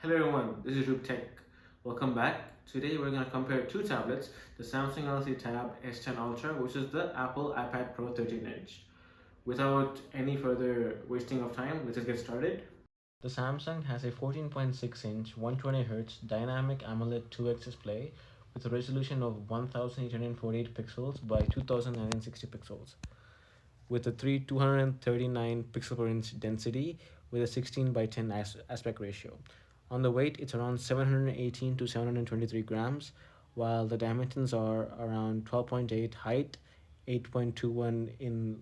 Hello everyone, this is Rup Tech. Welcome back. Today we're going to compare two tablets, the Samsung Galaxy Tab S10 Ultra versus the Apple iPad Pro 13-inch. Without any further wasting of time, let's just get started. The Samsung has a 14.6-inch 120Hz dynamic AMOLED 2X display with a resolution of 1848 pixels by 2960 pixels with a 239 pixel per inch density with a 16 by 10 aspect ratio. On the weight, it's around 718 to 723 grams, while the dimensions are around 12.8 height, 8.21 in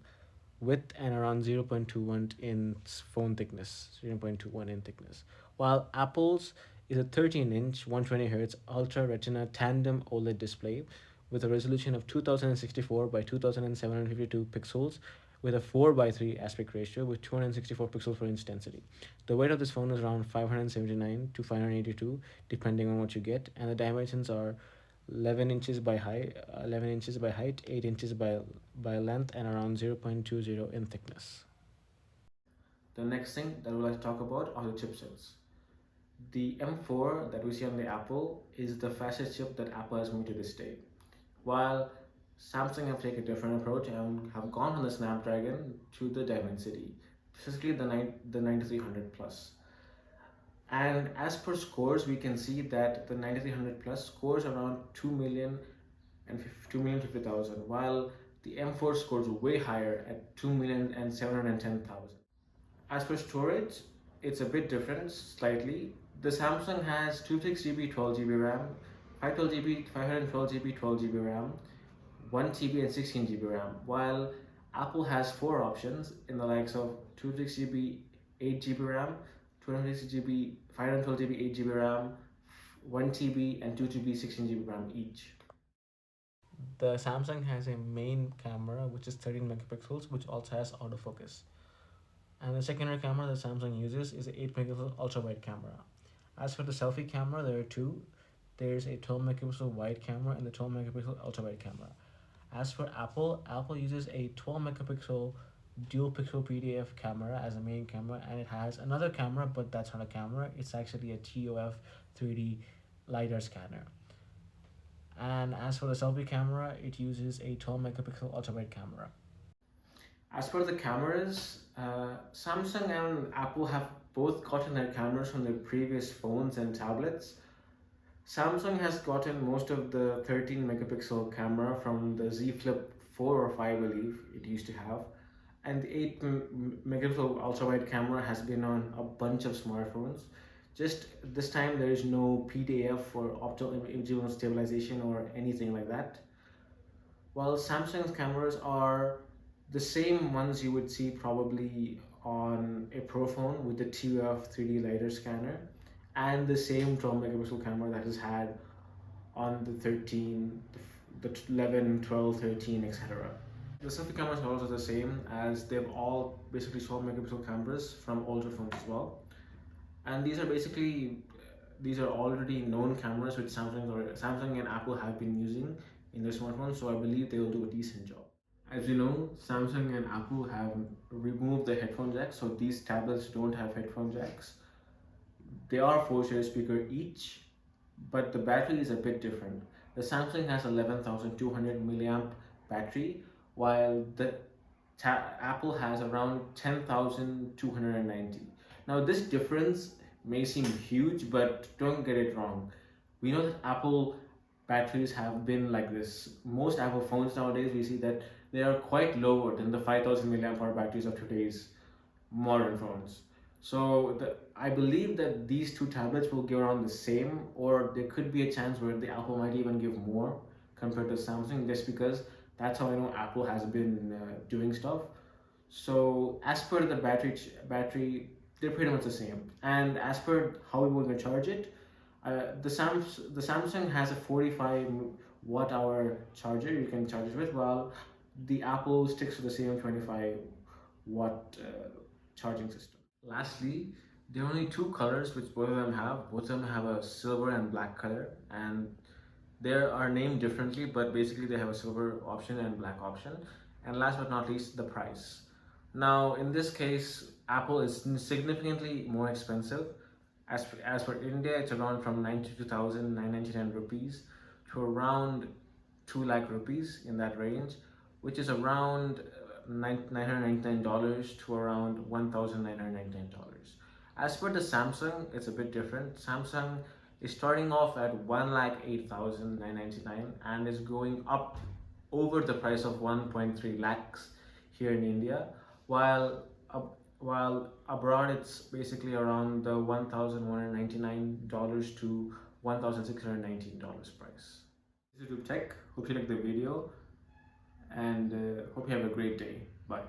width, and around 0.21 in phone thickness, 0.21 in thickness. While Apple's is a 13-inch 120Hz Ultra Retina tandem OLED display with a resolution of 2064 by 2752 pixels with a 4 by 3 aspect ratio with 264 pixels per inch density. The weight of this phone is around 579 to 582 depending on what you get, and the dimensions are 11 inches by height, 8 inches by length, and around 0.20 in thickness. The next thing that we'd like to talk about are the chipsets. The M4 that we see on the Apple is the fastest chip that Apple has made to this day. While Samsung have taken a different approach and have gone from the Snapdragon to the Dimensity, specifically the 9300 Plus. And as per scores, we can see that the 9300 Plus scores around 2 million and 2,050,000, while the M4 scores way higher at 2,710,000. As per storage, it's a bit different slightly. The Samsung has 256GB 12GB RAM, 512GB, 512GB 12GB RAM, 1TB and 16GB RAM, while Apple has four options in the likes of 256GB 8GB RAM, 256GB 512GB 8GB RAM, 1TB and 2TB 16GB RAM each. The Samsung has a main camera which is 13 megapixels, which also has autofocus. And the secondary camera that Samsung uses is an 8 megapixel ultra wide camera. As for the selfie camera, there are two. There's a 12 megapixel wide camera and the 12 megapixel ultra wide camera. As for Apple, Apple uses a 12 megapixel dual pixel PDF camera as a main camera, and it has another camera, but that's not a camera, it's actually a TOF 3D LiDAR scanner. And as for the selfie camera, it uses a 12 megapixel ultra wide camera. As for the cameras, Samsung and Apple have both gotten their cameras from their previous phones and tablets. Samsung has gotten most of the 13 megapixel camera from the Z Flip 4 or 5, I believe it used to have. And the 8 megapixel ultra wide camera has been on a bunch of smartphones. Just this time there is no PDAF or optical image stabilization or anything like that. While Samsung's cameras are the same ones you would see probably on a Pro phone with the TOF 3D LiDAR scanner and the same 12 megapixel camera that is had on the 13, the 11, 12, 13, etc. The selfie cameras are also the same, as they've all basically 12 megapixel cameras from older phones as well. And these are already known cameras which Samsung and Apple have been using in their smartphones, so I believe they will do a decent job. As you know, Samsung and Apple have removed the headphone jack, so these tablets don't have headphone jacks. They are 4-stereo speaker each, but the battery is a bit different. The Samsung has 11,200 milliamp battery, while the Apple has around 10,290. Now this difference may seem huge, but don't get it wrong. We know that Apple batteries have been like this. Most Apple phones nowadays, we see that they are quite lower than the 5,000 milliamp hour batteries of today's modern phones. So I believe that these two tablets will give around the same, or there could be a chance where the Apple might even give more compared to Samsung, just because that's how I know Apple has been doing stuff. So as per the battery, they're pretty much the same. And as per how we're going to charge it, the Samsung has a 45 watt hour charger you can charge it with, while the Apple sticks to the same 25 watt charging system. Lastly, there are only two colors which both of them have. Both of them have a silver and black color, and they are named differently, but basically they have a silver option and black option. And last but not least, the price. Now, in this case, Apple is significantly more expensive. As for India, it's around from 92,999 rupees to around 2 lakh rupees, in that range, which is around $999 to around $1,999. As per the Samsung, it's a bit different. Samsung is starting off at 1,08,999 and is going up over the price of 1.3 lakhs here in India, while while abroad it's basically around the $1,199 to $1,619 price. This is YouTube Tech. Hope you like the video and hope you have a great day. Bye.